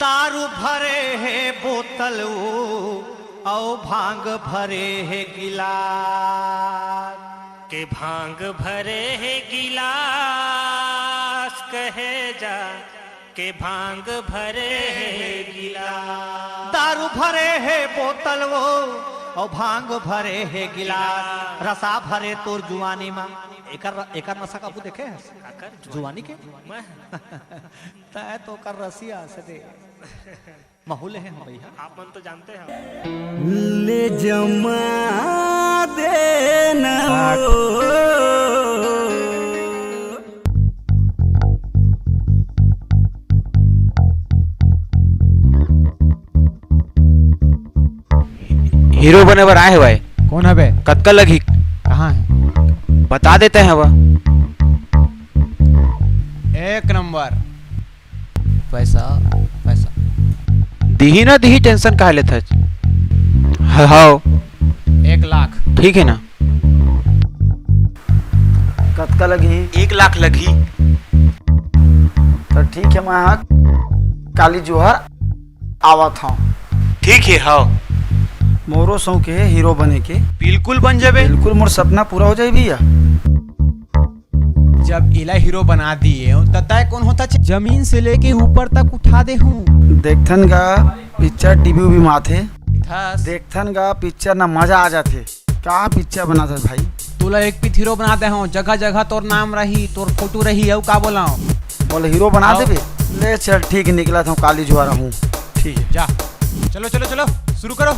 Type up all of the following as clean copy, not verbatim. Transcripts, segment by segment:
दारू भरे है बोतल और भांग भरे है गिलास के भांग भरे है गिलास कहे जा के भांग भरे है गिलास। दारू भरे है बोतल और भांग भरे है गिलास रसा भरे तोर जुआनी में एकर नशा काबू देखे है जुआनी के तय तो कर रसिया से दे माहौल है भैया आप मन तो जानते हैं ले जमा देना हीरो बने पर आए भाई। कौन है बे? कत्का लगी कहाँ है? बता देते हैं वह। एक नंबर पैसा पैसा दी ना दी टेंशन कहा लेता हाँ 1 लाख ठीक है ना। कत्का लगी 1 लाख लगी तो ठीक है। मैं काली जोहर आवत हूँ। ठीक है हाँ मोरो शौक है हीरो बने के। बिल्कुल बन जाबे। बिल्कुल मोर सपना पूरा हो जाए भैया। जब इला हीरो बना दिए तो तय कौन होता जमीन से लेके ऊपर तक उठा दे हूँ। देखथन का पिक्चर टीवी भी माथे देखथन का पिक्चर ना मजा आ जाते। क्या पिक्चर बना था भाई? तुला एक पिथ हीरो बना दे हूँ जगह जगह तोर नाम रही तोर फोटो रही है का बोला बोले हीरो बना देबे। ले चल ठीक निकला था काली जुआरा हूँ। ठीक है जा चलो चलो चलो शुरू करो।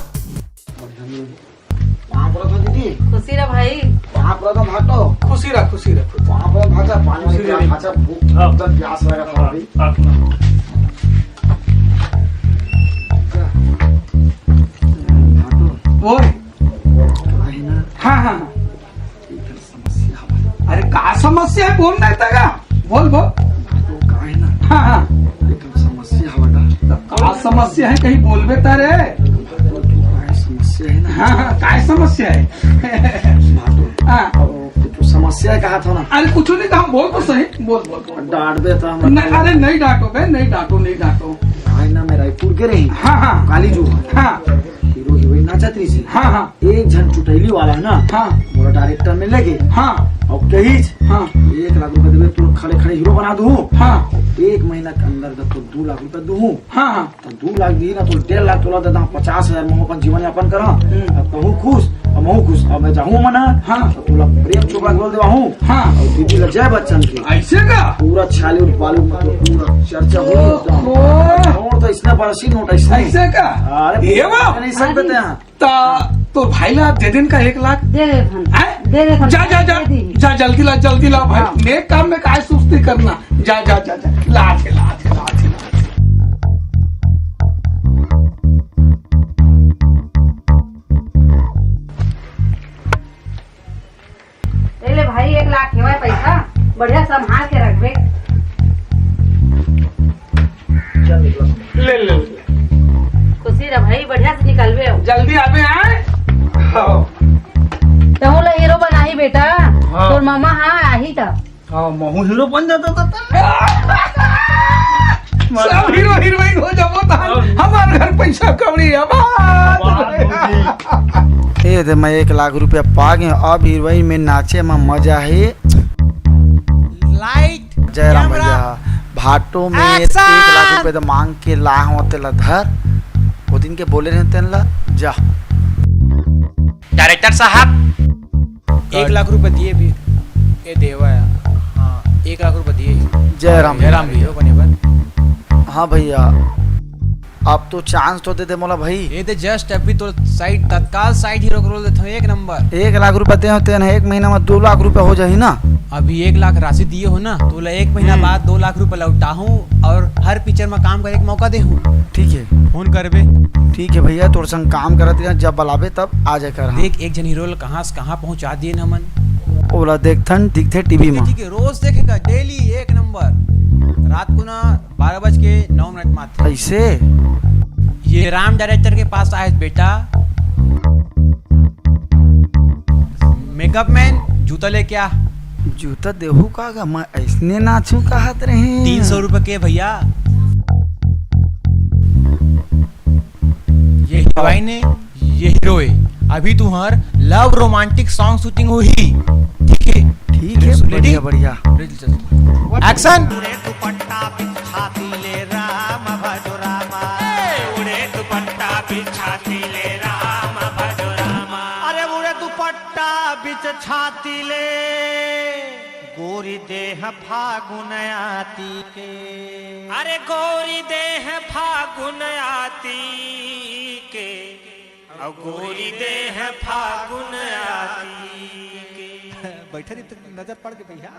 वहाँ पर तो दीदी खुशी रह भाई। वहाँ पर तो भाटो खुशी रख वहाँ पर भाचा पानी वाली भाचा भूख बहुत प्यास लगा था भाई। हाँ हाँ अरे का समस्या है बोल नहीं था बोल बोल हाँ हाँ समस्या हवाटा का समस्या है कहीं बोलबे तारे। समस्या है ना। हाँ हाँ काय समस्या है हाँ तो समस्या कहा था ना। अरे कुछ नहीं कहा बोल तो सही बोल बोल बोल। डांट देता हूँ। अरे नहीं डांटो बे नहीं डांटो भाई ना मैं रायपुर के रही हाँ हाँ काली जो हाँ हीरो हीरोइन नाचत रही थी। हाँ हाँ एक जन चुटैली वाला है ना हाँ बोला डायरेक्टर में लगे हाँ और कही हाँ 1 लाख रुपए देवे तू खड़े खड़े हीरो बना दूँ। हाँ 1 महीना के अंदर तो 2 लाख रुपए दूँ। हाँ हाँ तो 2 लाख दी ना तो 1.5 लाख तोला देता हूँ। 50,000 मैं अपन जीवन यापन करा कहूँ खुश और मैं खुश और मैं जाऊँ मना। हाँ तो तोला प्रेम चोपड़ा बोल देवा हूँ। हाँ और दीदी लग जाए बच्चन की ऐसे का पूरा छालीवुड बॉलीवुड में तो पूरा चर्चा हो नोट तो इसने बरसी नोट ऐसे का अरे ये वाह नहीं सकते हैं तो भाई ला दे दिन का 1 लाख दे दे फन दे दे फन जा जा जा जा जल्दी ला भाई। हाँ। नेक काम में काय सुस्ती करना जा जा जा जा ला दे ले भाई 1 लाख है पैसा बढ़िया संभाल के रखबे। ले खुशी रह भाई बढ़िया से निकलबे। जल्दी आवे आए तो ला हीरो बना ही बेटा। तोर मामा हाँ आही था। हाँ महू हीरो बन जाता था। सब हीरो हीरोइन हो जाओ हमारे घर पैसा कौड़ी ये दे मैं 1 लाख रुपया पा गए। अब हीरोइन में नाचे में मजा है। लाइट जयराम भैया भाटो में 1 लाख रुपए तो मांग के ला होते ला धर वो दिन के बोले रहते ला जा। डायरेक्टर साहब 1 लाख रुपए दिए भी ये देवा है। हाँ 1 लाख रुपए दिए जयराम जयराम हीरो बने पर। हाँ भैया अब तो चांस तो दे दे मोला भाई। ये तो जस्ट अभी तो साइड तत्काल साइड हीरो को रोल देता हूँ 1 नंबर। 1 लाख रुपए दे होते हैं 1 महीना में 2 लाख रुपए हो जाए ना। अभी 1 लाख राशि दिए हो ना तो 1 महीना बाद 2 लाख रुपए लौटा हूँ और हर पिक्चर में काम करने का मौका दे हूँ। ठीक है फोन करबे। ठीक है भैया तोर संग काम करत रहे जब बुलावे तब आ जाए कर। देख एक जन हीरो कहाँ से कहाँ पहुँचा दिए न मन। ओला देखथन दिखते टीवी में। ठीक है रोज देखेगा डेली 1 नंबर रात को ना 12:09 मात्र। ऐसे ये राम डायरेक्टर के पास आए बेटा। मेकअप मैन जूता ले क्या? जूता देहू का मैं ऐसने नाचू कहत रहे। 300 रुपए के भैया। भाई ने ये हीरो है। अभी तुम्हार लव रोमांटिक सॉन्ग शूटिंग हुई, ठीक है? ठीक है, बढ़िया बढ़िया। एक्शन। उड़े दुपट्टा बिछाती ले राम भजो रामा, उड़े दुपट्टा बिछाती ले राम भजो रामा। अरे उड़े दुपट्टा बिच छाती ले गोरी देह फागुन आती के। अरे गोरी देह फागुन आती के, और गोरी देह फागुन आती के। बैठे रही तो नजर पड़ गई भैया।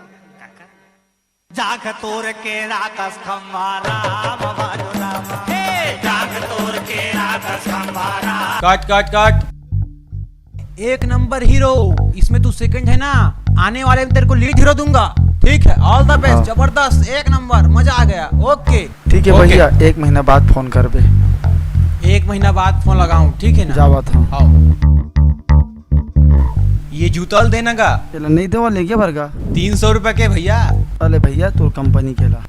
जाग तोर के राकस खम्बा राम भजो रामा, जाग तोर के राकस खम्बारा। Cut cut cut. एक नंबर हीरो, इसमें तू सेकंड है ना, आने वाले में तेरे को लीड हीरो दूंगा, ठीक है? ऑल द बेस्ट, जबरदस्त, एक नंबर, मजा आ गया। ओके ठीक है भैया, 1 महीना बाद फोन कर बे। 1 महीना बाद फोन लगाऊं, ठीक है ना? जावत हूँ। आओ, ये जूता देना का चलो नहीं देवा ले गया भरगा 300 रुपए के भैया। अरे भैया तू कंपनी केला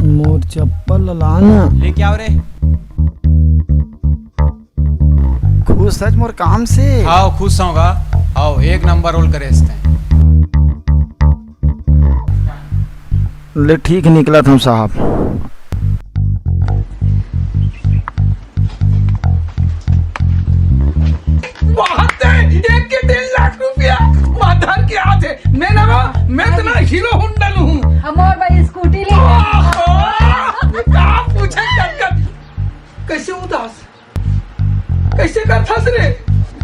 मोर चप्पल लाना लेके आओ रे। खुश सच मोर काम से। आओ, खुश होगा। आओ, 1 नंबर रोल करे इसने। ले ठीक निकला तुम साहब। एक के 1.5 लाख रुपया माधर के हाथ है। मैं इतना हीरो हुंडल हूँ। हमार भाई स्कूटी ले पूछे कैसे उदास कैसे करथस रे,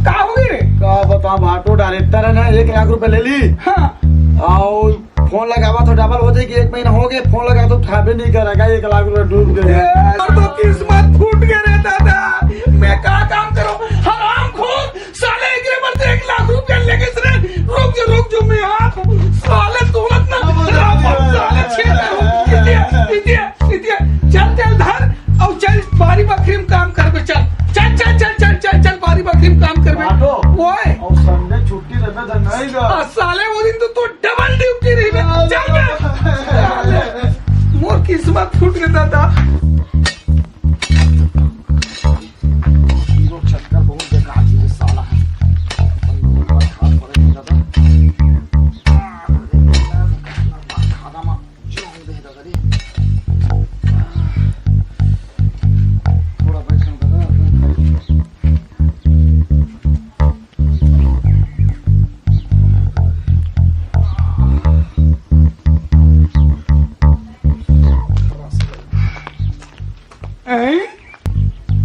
का हो गई रे? का बता ऑटो डायरेक्टर है ना, 1 लाख रुपए ले ली। हाँ, आओ फोन लगावा तो डबल हो जाएगी। 1 महीना हो गया, फोन लगा तो उठाबे नहीं करेगा। 1 लाख रुपए डूब गए। और तो किस्मत फूट गए रे दादा। मैं का काम करूं? हराम खोर साले, एक बार 1 लाख रुपया लेके इसने रुक जो मैं आप साले दौलत ना साले इतिया चल धर और चल बारी बकरी में काम कर बे। चल बारी बकरी में काम कर बे। ओए और संडे छुट्टी रहता था नहीं गा। साले वो दिन तो डबल ड्यूटी रही बे। चल बे, मोर किस्मत फूट गया दादा। चक्कर बहुत बेकार चीज है साला है।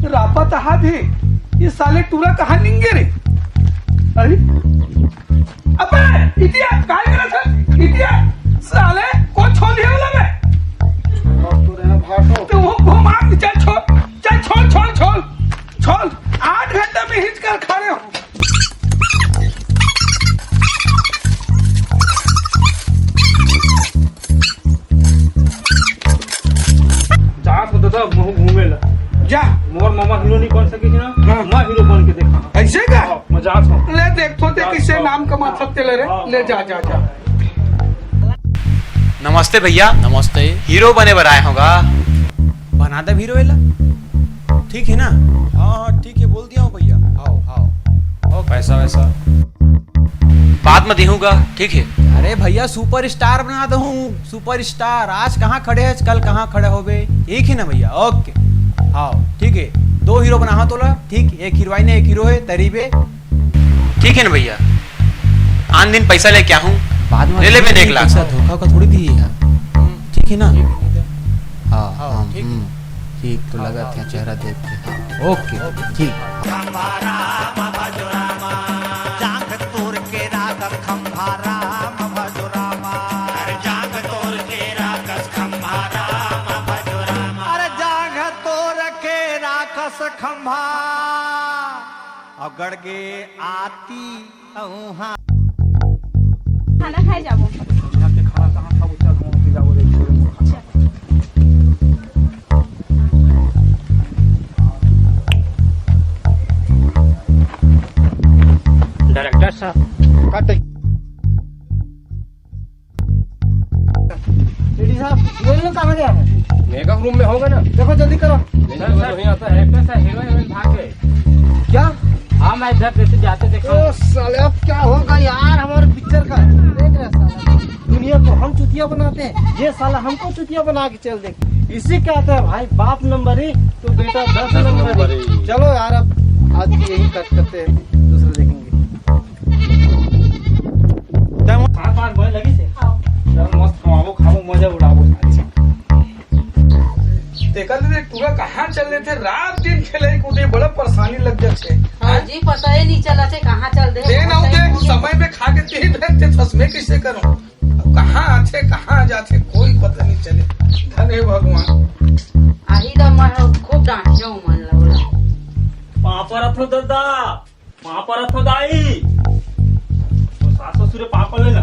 रापत हाथ है ये साले टूरा कहा निंगे रे। अरे अबे इतिया काय करत है? इतिया साले को छोड़ वाला मैं तो वो घुमा। चल छोड़ 8 घंटा में हिच कर खड़े हो। जा तो दादा घूमे ला जा, मोर मामा हीरो नहीं बन सके ना, मैं हीरो बन के देखा। ऐसे का मजाक हो। ले देखो ते किसे नाम कमा सकते ले रे। ले जा नमस्ते भैया। नमस्ते। हीरो बने बनाए होगा। बना दे हीरो वेला, ठीक है ना? हाँ ठीक है, बोल दिया हूँ भैया। आओ पैसा वैसा बाद में दूंगा, ठीक है? अरे भैया सुपरस्टार बना दो हूँ, सुपरस्टार। आज कहाँ खड़े हैं, कल कहाँ खड़े हो बे, एक ही ना भैया? ओके हाँ ठीक है। 2 हीरो बना तोला, ठीक? 1 हीरोइन है, 1 हीरो है तरीबे, ठीक है ना भैया? आन दिन पैसा लेके आऊँ, बाद में ले मैंने 1 लाख। धोखा का थोड़ी दी है, ठीक है ना? हाँ ठीक तो लगा था चेहरा देख के। ओके ठीक। जाग तोर के राकस खम्बा राम भजो रामा, जाग तोर के राकस खम्बारा भजो रामा। अरे जाग तोर के राकस खम्बा अगड़ गे आती औहा। खाना खाए जाबो। डायरेक्टर साहब मेकअप रूम में होगा ना, देखो जल्दी करो। सर, यहाँ तो एक्टर हीरो भाग गए। इधर जैसे जाते देखो। ओ साले अब क्या होगा यार हमारे पिक्चर का। देख रहे साला दुनिया को हम चुतिया बनाते हैं, ये साला हमको चुतिया बना के चल देख। इसी क्या आता है भाई, बाप नंबर ही तो बेटा 10 नंबर ही। चलो यार अब आज की यही कट करते हैं, दूसरे देखेंगे। पाँच बजे लगी से चलो मस्त खाओ खाओ मजा उड़ाओ। देखा थे पूरा कहाँ चल रहे थे, रात दिन खेले कूदे बड़ा परेशानी लग जाते। हाँ जी पता ही नहीं चला थे कहाँ चल दे समय में खा के तेज भेजते फसमे कैसे करो, कहाँ आते कहाँ जाते कोई पता नहीं चले। धन्य भगवान। आही तो खूब डांट जाऊँ मन लगा। पापड़ अथो दादा पापड़ अथो दाई तो सास ससुर पापड़ लेना।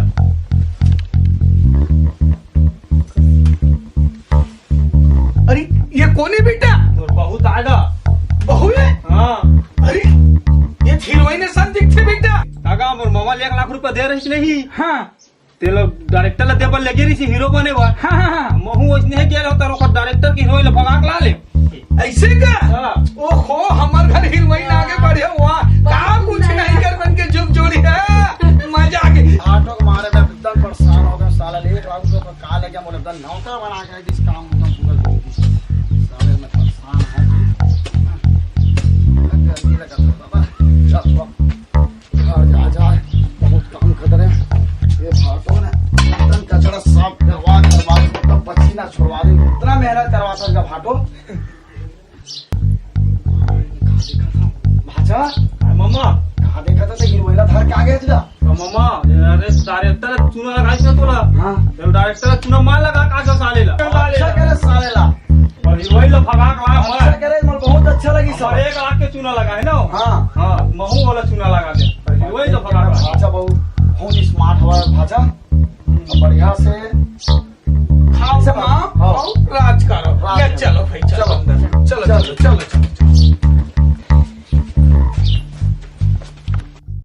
अरे ये कौन है बेटा? और बहुत आएगा बहू है? हाँ। अरे ये हीरोइन सन दिखते बेटा। काका मोर मामा 1 लाख रुपया दे रही नहीं। हाँ ते लोग डायरेक्टर दे पर लगे रही हीरो बने बा। हाँ हाँ महू वैसने है क्या होता है डायरेक्टर की हीरोइन भगा के ला ले। ऐसे का? हाँ। ओहो हमारे घर हीरोइन आगे बढ़े हुआ कहा कुछ नहीं कर बन के जुग जोड़ी है मजा आ गई। ऑटो को मारे मैं एकदम परेशान हो गया साला। 1 लाख रुपए का काल है क्या बोले एकदम नौकर बना के किस काम होता पूरा साले में परेशान है। जल्दी लगा बाबा चल घर जा जा बहुत काम कर रहे हैं ये भाटो ने एकदम कचरा साफ करवा मतलब पसीना छोड़वा दे इतना मेहनत करवाता इसका भाटो। भाजा मामा कहाँ देखा था हीरोइन धर के आ गया था मामा अरे डायरेक्टर चुना लगाई ना तोला। हाँ डायरेक्टर चुना मार लगा काका साले ला। अच्छा करे साले ला और हीरोइन ला भगा के ला अच्छा करे मुझे बहुत अच्छा लगी सब। 1 लाख के चुना लगा है ना। हाँ हाँ महू वाला चुना लगा दे हीरोइन ला भगा के ला। भाजा बहुत स्मार्ट हुआ भाजा बढ़िया से खाओ माँ राज करो। चलो भाई चलो चलो चलो चलो चलो।